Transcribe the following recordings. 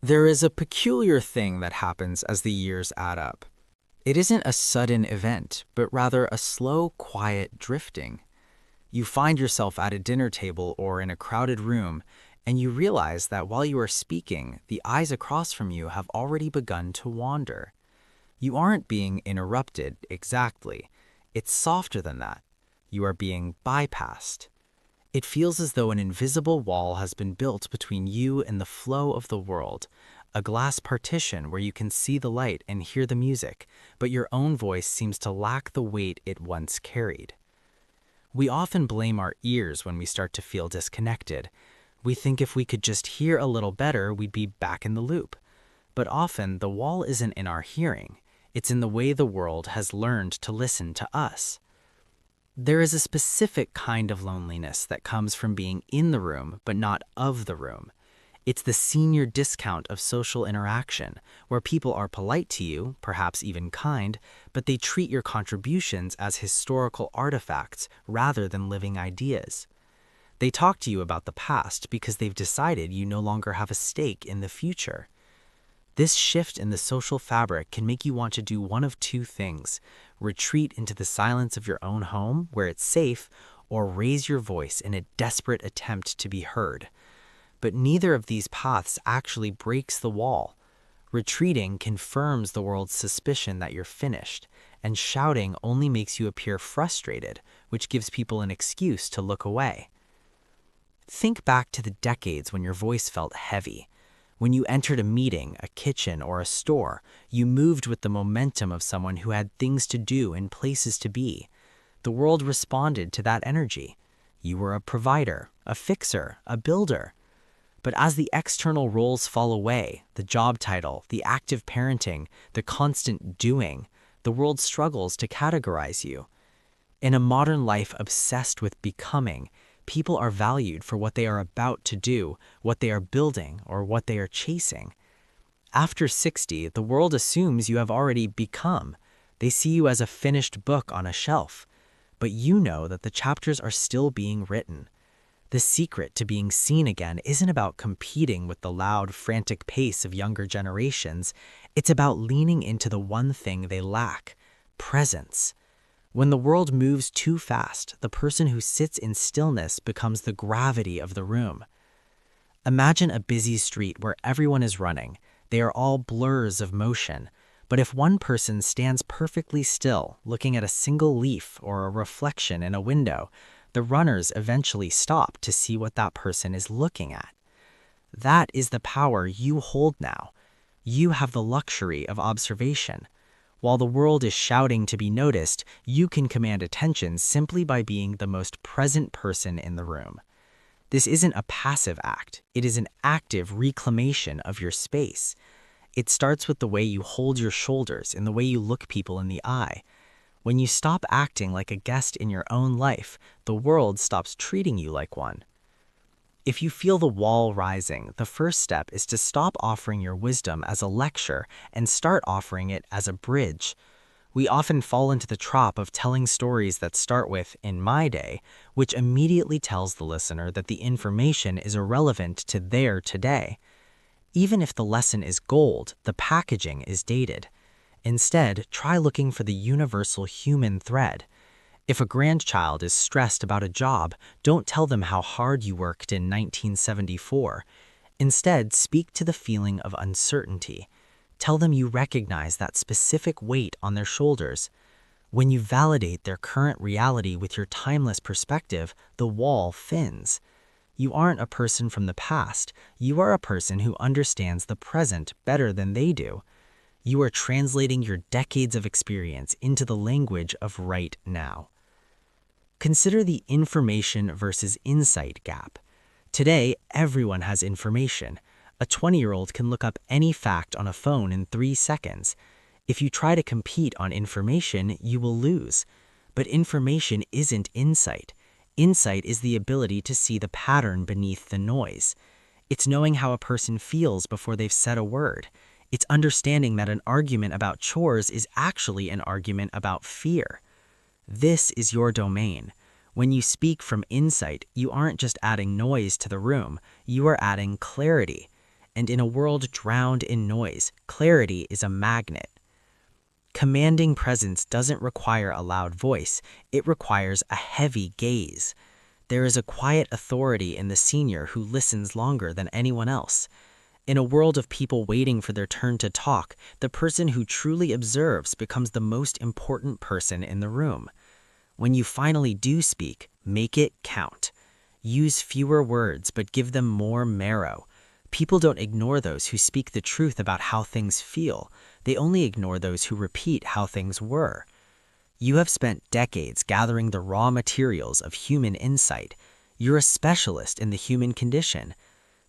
There is a peculiar thing that happens as the years add up. It isn't a sudden event, but rather a slow, quiet drifting. You find yourself at a dinner table or in a crowded room, and you realize that while you are speaking, the eyes across from you have already begun to wander. You aren't being interrupted exactly. It's softer than that. You are being bypassed. It feels as though an invisible wall has been built between you and the flow of the world, a glass partition where you can see the light and hear the music, but your own voice seems to lack the weight it once carried. We often blame our ears when we start to feel disconnected. We think if we could just hear a little better, we'd be back in the loop. But often, the wall isn't in our hearing. It's in the way the world has learned to listen to us. There is a specific kind of loneliness that comes from being in the room, but not of the room. It's the senior discount of social interaction, where people are polite to you, perhaps even kind, but they treat your contributions as historical artifacts rather than living ideas. They talk to you about the past because they've decided you no longer have a stake in the future. This shift in the social fabric can make you want to do one of two things: retreat into the silence of your own home, where it's safe, or raise your voice in a desperate attempt to be heard. But neither of these paths actually breaks the wall. Retreating confirms the world's suspicion that you're finished, and shouting only makes you appear frustrated, which gives people an excuse to look away. Think back to the decades when your voice felt heavy. When you entered a meeting, a kitchen, or a store, you moved with the momentum of someone who had things to do and places to be. The world responded to that energy. You were a provider, a fixer, a builder. But as the external roles fall away, the job title, the active parenting, the constant doing, the world struggles to categorize you. In a modern life obsessed with becoming, people are valued for what they are about to do, what they are building, or what they are chasing. After 60, the world assumes you have already become. They see you as a finished book on a shelf. But you know that the chapters are still being written. The secret to being seen again isn't about competing with the loud, frantic pace of younger generations. It's about leaning into the one thing they lack: presence. When the world moves too fast, the person who sits in stillness becomes the gravity of the room. Imagine a busy street where everyone is running. They are all blurs of motion. But if one person stands perfectly still, looking at a single leaf or a reflection in a window, the runners eventually stop to see what that person is looking at. That is the power you hold now. You have the luxury of observation. While the world is shouting to be noticed, you can command attention simply by being the most present person in the room. This isn't a passive act. It is an active reclamation of your space. It starts with the way you hold your shoulders and the way you look people in the eye. When you stop acting like a guest in your own life, the world stops treating you like one. If you feel the wall rising, the first step is to stop offering your wisdom as a lecture and start offering it as a bridge. We often fall into the trap of telling stories that start with "in my day," which immediately tells the listener that the information is irrelevant to their today. Even if the lesson is gold, the packaging is dated. Instead, try looking for the universal human thread. If a grandchild is stressed about a job, don't tell them how hard you worked in 1974. Instead, speak to the feeling of uncertainty. Tell them you recognize that specific weight on their shoulders. When you validate their current reality with your timeless perspective, the wall thins. You aren't a person from the past. You are a person who understands the present better than they do. You are translating your decades of experience into the language of right now. Consider the information versus insight gap. Today, everyone has information. A 20-year-old can look up any fact on a phone in 3 seconds. If you try to compete on information, you will lose. But information isn't insight. Insight is the ability to see the pattern beneath the noise. It's knowing how a person feels before they've said a word. It's understanding that an argument about chores is actually an argument about fear. This is your domain. When you speak from insight, you aren't just adding noise to the room, you are adding clarity. and in a world drowned in noise, clarity is a magnet. Commanding presence doesn't require a loud voice, it requires a heavy gaze. There is a quiet authority in the senior who listens longer than anyone else. In a world of people waiting for their turn to talk, the person who truly observes becomes the most important person in the room. When you finally do speak, make it count. Use fewer words, but give them more marrow. People don't ignore those who speak the truth about how things feel. They only ignore those who repeat how things were. You have spent decades gathering the raw materials of human insight. You're a specialist in the human condition.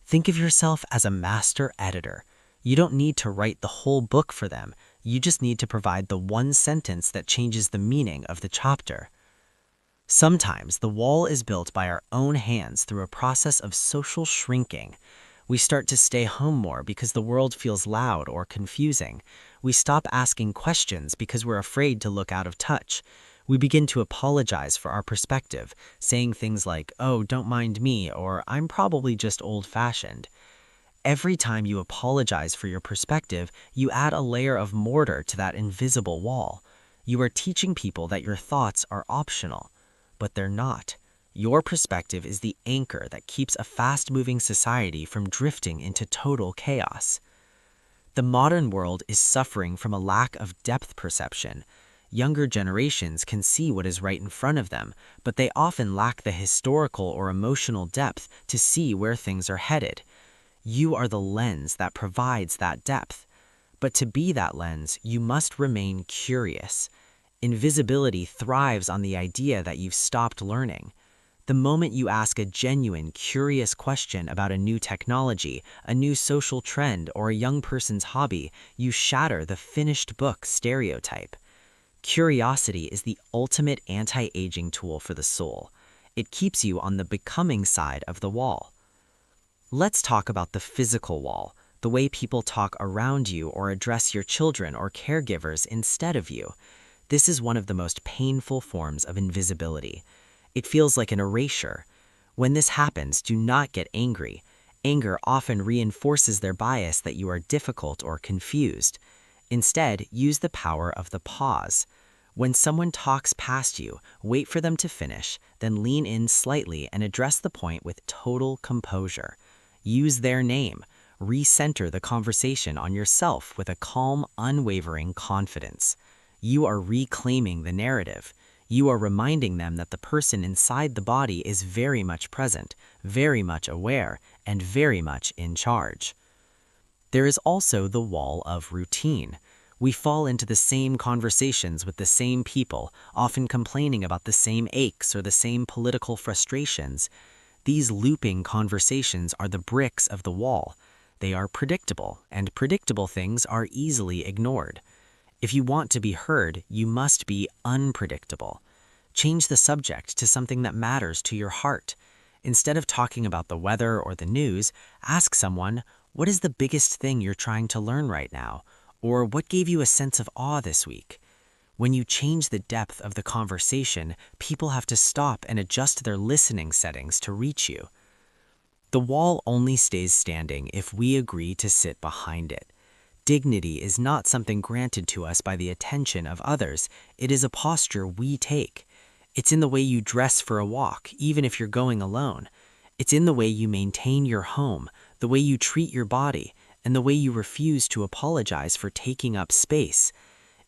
Think of yourself as a master editor. You don't need to write the whole book for them. You just need to provide the one sentence that changes the meaning of the chapter. Sometimes the wall is built by our own hands through a process of social shrinking. We start to stay home more because the world feels loud or confusing. We stop asking questions because we're afraid to look out of touch. We begin to apologize for our perspective, saying things like, "Oh, don't mind me," or "I'm probably just old-fashioned." Every time you apologize for your perspective, you add a layer of mortar to that invisible wall. You are teaching people that your thoughts are optional, but they're not. Your perspective is the anchor that keeps a fast-moving society from drifting into total chaos. The modern world is suffering from a lack of depth perception. Younger generations can see what is right in front of them, but they often lack the historical or emotional depth to see where things are headed. You are the lens that provides that depth. But to be that lens, you must remain curious. Invisibility thrives on the idea that you've stopped learning. The moment you ask a genuine, curious question about a new technology, a new social trend, or a young person's hobby, you shatter the finished book stereotype. Curiosity is the ultimate anti-aging tool for the soul. It keeps you on the becoming side of the wall. Let's talk about the physical wall, the way people talk around you or address your children or caregivers instead of you. This is one of the most painful forms of invisibility. It feels like an erasure. When this happens, do not get angry. Anger often reinforces their bias that you are difficult or confused. Instead, use the power of the pause. When someone talks past you, wait for them to finish, then lean in slightly and address the point with total composure. Use their name. Recenter the conversation on yourself with a calm, unwavering confidence. You are reclaiming the narrative. You are reminding them that the person inside the body is very much present, very much aware, and very much in charge. There is also the wall of routine. We fall into the same conversations with the same people, often complaining about the same aches or the same political frustrations. These looping conversations are the bricks of the wall. They are predictable, and predictable things are easily ignored. If you want to be heard, you must be unpredictable. Change the subject to something that matters to your heart. Instead of talking about the weather or the news, ask someone, "What is the biggest thing you're trying to learn right now?" Or "What gave you a sense of awe this week?" When you change the depth of the conversation, people have to stop and adjust their listening settings to reach you. The wall only stays standing if we agree to sit behind it. Dignity is not something granted to us by the attention of others. It is a posture we take. It's in the way you dress for a walk, even if you're going alone. It's in the way you maintain your home, the way you treat your body, and the way you refuse to apologize for taking up space.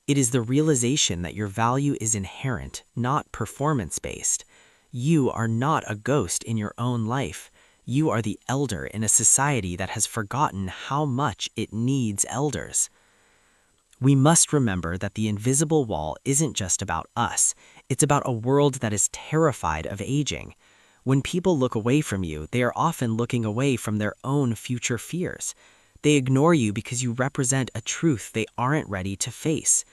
It is the realization that your value is inherent, not performance-based. You are not a ghost in your own life. You are the elder in a society that has forgotten how much it needs elders. We must remember that the invisible wall isn't just about us. It's about a world that is terrified of aging. When people look away from you, they are often looking away from their own future fears. They ignore you because you represent a truth they aren't ready to face.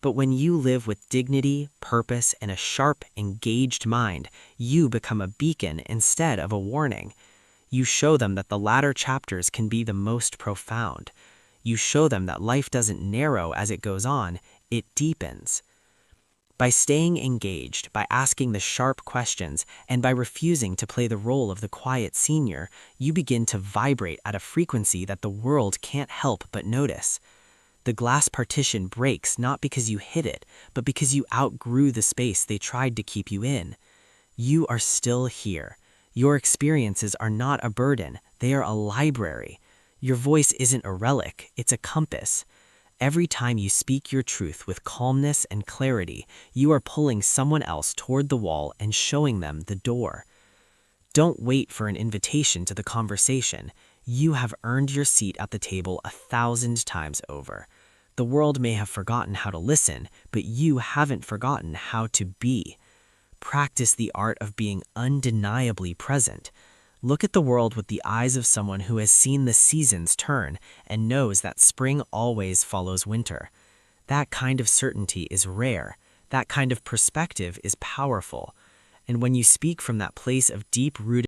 But when you live with dignity, purpose, and a sharp, engaged mind, you become a beacon instead of a warning. You show them that the latter chapters can be the most profound. You show them that life doesn't narrow as it goes on, it deepens. By staying engaged, by asking the sharp questions, and by refusing to play the role of the quiet senior, you begin to vibrate at a frequency that the world can't help but notice. The glass partition breaks not because you hit it, but because you outgrew the space they tried to keep you in. You are still here. Your experiences are not a burden, they are a library. Your voice isn't a relic, it's a compass. Every time you speak your truth with calmness and clarity, you are pulling someone else toward the wall and showing them the door. Don't wait for an invitation to the conversation. You have earned your seat at the table 1,000 times over. The world may have forgotten how to listen, but you haven't forgotten how to be. Practice the art of being undeniably present. Look at the world with the eyes of someone who has seen the seasons turn and knows that spring always follows winter. That kind of certainty is rare. That kind of perspective is powerful. And when you speak from that place of deep-rooted